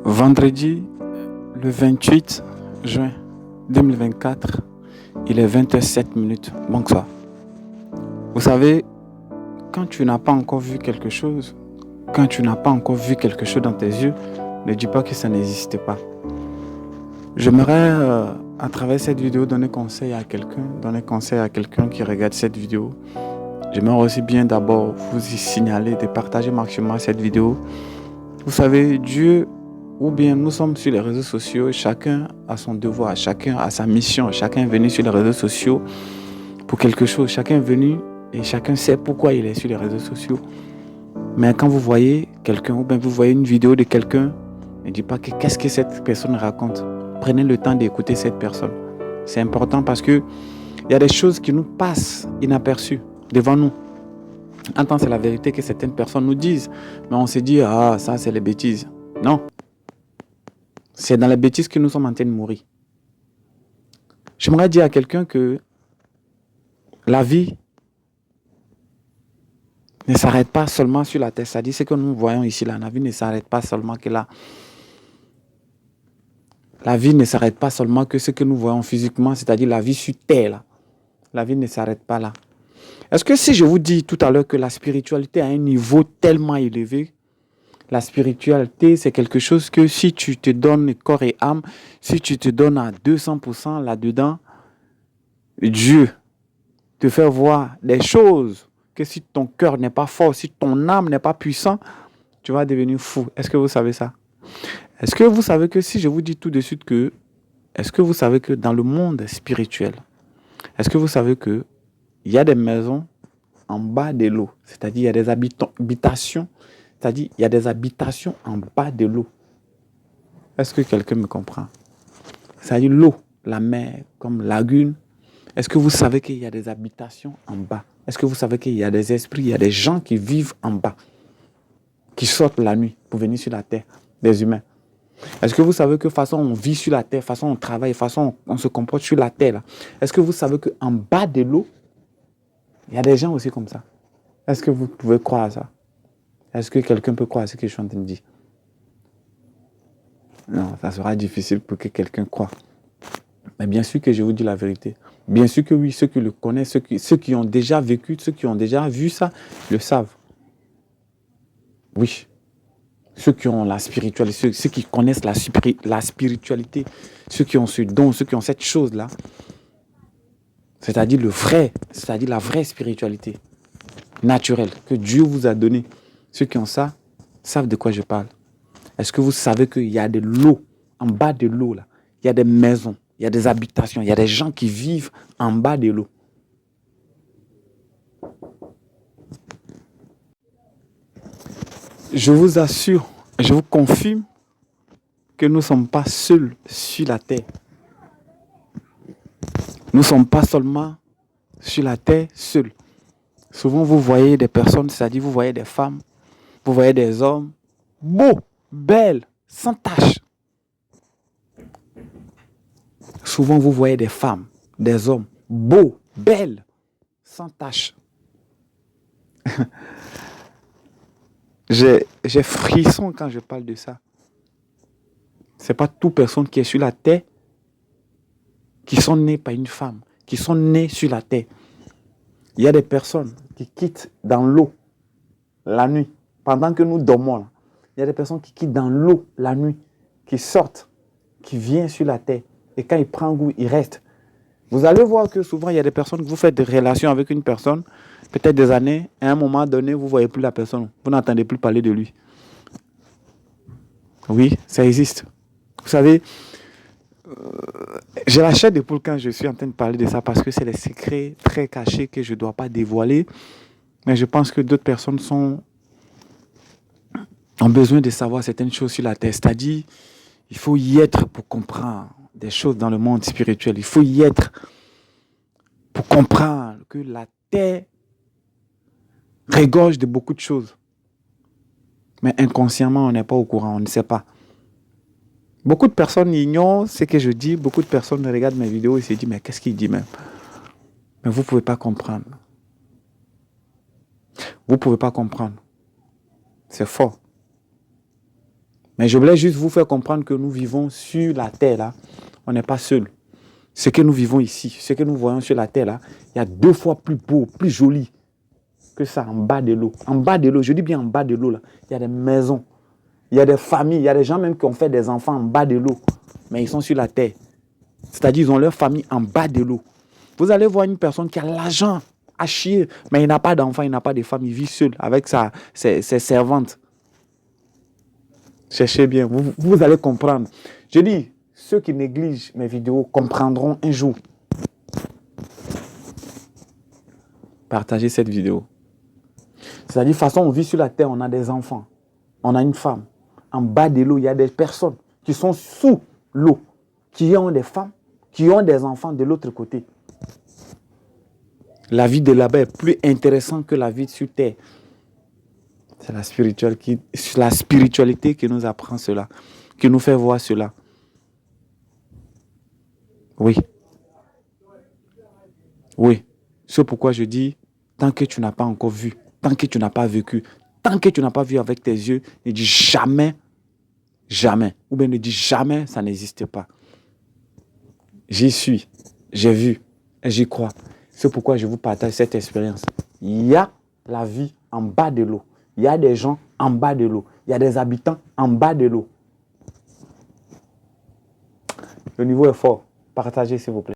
Vendredi, le 28 juin 2024, il est 20h07. Bonsoir. Vous savez, quand tu n'as pas encore vu quelque chose, quand tu n'as pas encore vu quelque chose dans tes yeux, ne dis pas que ça n'existe pas. J'aimerais, à travers cette vidéo, donner conseil à quelqu'un qui regarde cette vidéo. J'aimerais aussi bien d'abord vous y signaler de partager maximum cette vidéo. Vous savez, Dieu, ou bien nous sommes sur les réseaux sociaux, chacun a son devoir, chacun a sa mission, chacun est venu sur les réseaux sociaux pour quelque chose, chacun est venu et chacun sait pourquoi il est sur les réseaux sociaux. Mais quand vous voyez quelqu'un ou bien vous voyez une vidéo de quelqu'un, ne dites pas que qu'est-ce que cette personne raconte. Prenez le temps d'écouter cette personne. C'est important parce que il y a des choses qui nous passent inaperçues devant nous. En tant que c'est la vérité que certaines personnes nous disent, mais on se dit, ah, ça c'est les bêtises. Non. C'est dans les bêtises que nous sommes en train de mourir. J'aimerais dire à quelqu'un que la vie ne s'arrête pas seulement sur la terre. C'est-à-dire ce que nous voyons ici, là, la vie ne s'arrête pas seulement que là. La vie ne s'arrête pas seulement que ce que nous voyons physiquement, c'est-à-dire la vie sur terre, là. La vie ne s'arrête pas là. Est-ce que si je vous dis tout à l'heure que la spiritualité a un niveau tellement élevé, la spiritualité, c'est quelque chose que si tu te donnes corps et âme, si tu te donnes à 200% là-dedans, Dieu te fait voir des choses que si ton cœur n'est pas fort, si ton âme n'est pas puissant, tu vas devenir fou. Est-ce que vous savez ça? Est-ce que vous savez que si je vous dis tout de suite que, est-ce que vous savez que dans le monde spirituel, est-ce que vous savez que il y a des maisons en bas de l'eau, c'est-à-dire il y a des habitations, c'est-à-dire il y a des habitations en bas de l'eau. Est-ce que quelqu'un me comprend? C'est-à-dire l'eau, la mer, comme lagune. Est-ce que vous savez qu'il y a des habitations en bas? Est-ce que vous savez qu'il y a des esprits, il y a des gens qui vivent en bas, qui sortent la nuit pour venir sur la terre, des humains? Est-ce que vous savez que façon on vit sur la terre, façon on travaille, façon on se comporte sur la terre là? Est-ce que vous savez qu'en bas de l'eau, il y a des gens aussi comme ça? Est-ce que vous pouvez croire à ça? Est-ce que quelqu'un peut croire à ce que je suis en train de dire? Non, ça sera difficile pour que quelqu'un croie. Mais bien sûr que je vous dis la vérité. Bien sûr que oui, ceux qui le connaissent, ceux qui ont déjà vécu, ceux qui ont déjà vu ça, le savent. Oui. Ceux qui ont la spiritualité, ceux qui connaissent la spiritualité, ceux qui ont ce don, ceux qui ont cette chose-là, c'est-à-dire c'est-à-dire la vraie spiritualité naturelle que Dieu vous a donnée. Ceux qui ont ça savent de quoi je parle. Est-ce que vous savez qu'il y a de l'eau, en bas de l'eau, là, il y a des maisons, il y a des habitations, il y a des gens qui vivent en bas de l'eau. Je vous assure, je vous confirme que nous ne sommes pas seuls sur la terre. Nous ne sommes pas seulement sur la terre seuls. Souvent, vous voyez des personnes, c'est-à-dire vous voyez des femmes, vous voyez des hommes beaux, belles, sans taches. Souvent, vous voyez des femmes, des hommes beaux, belles, sans taches. J'ai frisson quand je parle de ça. Ce n'est pas toute personne qui est sur la terre qui sont nées par une femme, qui sont nées sur la terre. Il y a des personnes qui quittent dans l'eau la nuit, pendant que nous dormons. Là. Il y a des personnes qui quittent dans l'eau la nuit, qui sortent, qui viennent sur la terre. Et quand ils prennent goût, ils restent. Vous allez voir que souvent, il y a des personnes, vous faites des relations avec une personne, peut-être des années, et à un moment donné, vous ne voyez plus la personne. Vous n'entendez plus parler de lui. Oui, ça existe. Vous savez, j'ai la chair d'épaule quand je suis en train de parler de ça parce que c'est des secrets très cachés que je ne dois pas dévoiler. Mais je pense que d'autres personnes ont besoin de savoir certaines choses sur la terre. C'est-à-dire, il faut y être pour comprendre des choses dans le monde spirituel. Il faut y être pour comprendre que la terre regorge de beaucoup de choses. Mais inconsciemment, on n'est pas au courant, on ne sait pas. Beaucoup de personnes ignorent ce que je dis. Beaucoup de personnes regardent mes vidéos et se disent, mais qu'est-ce qu'il dit même? Mais vous ne pouvez pas comprendre. Vous ne pouvez pas comprendre. C'est fort. Mais je voulais juste vous faire comprendre que nous vivons sur la terre, là. On n'est pas seul. Ce que nous vivons ici, ce que nous voyons sur la terre, là, il y a 2 fois plus beau, plus joli que ça en bas de l'eau. En bas de l'eau, je dis bien en bas de l'eau, là. Il y a des maisons, il y a des familles, il y a des gens même qui ont fait des enfants en bas de l'eau. Mais ils sont sur la terre. C'est-à-dire ils ont leur famille en bas de l'eau. Vous allez voir une personne qui a l'argent à chier, mais il n'a pas d'enfant, il n'a pas de femme, il vit seul avec ses servantes. Cherchez bien, vous allez comprendre. Je dis, ceux qui négligent mes vidéos comprendront un jour. Partagez cette vidéo. C'est-à-dire, de toute façon, on vit sur la terre, on a des enfants, on a une femme. En bas de l'eau, il y a des personnes qui sont sous l'eau, qui ont des femmes, qui ont des enfants de l'autre côté. La vie de là-bas est plus intéressante que la vie sur terre. C'est la spiritualité qui nous apprend cela, qui nous fait voir cela. Oui. Oui. C'est pourquoi je dis, tant que tu n'as pas encore vu, tant que tu n'as pas vécu, tant que tu n'as pas vu avec tes yeux, ne dis jamais, jamais. Ou bien ne dis jamais, ça n'existe pas. J'y suis, j'ai vu et j'y crois. C'est pourquoi je vous partage cette expérience. Il y a la vie en bas de l'eau. Il y a des gens en bas de l'eau. Il y a des habitants en bas de l'eau. Le niveau est fort. Partagez, s'il vous plaît.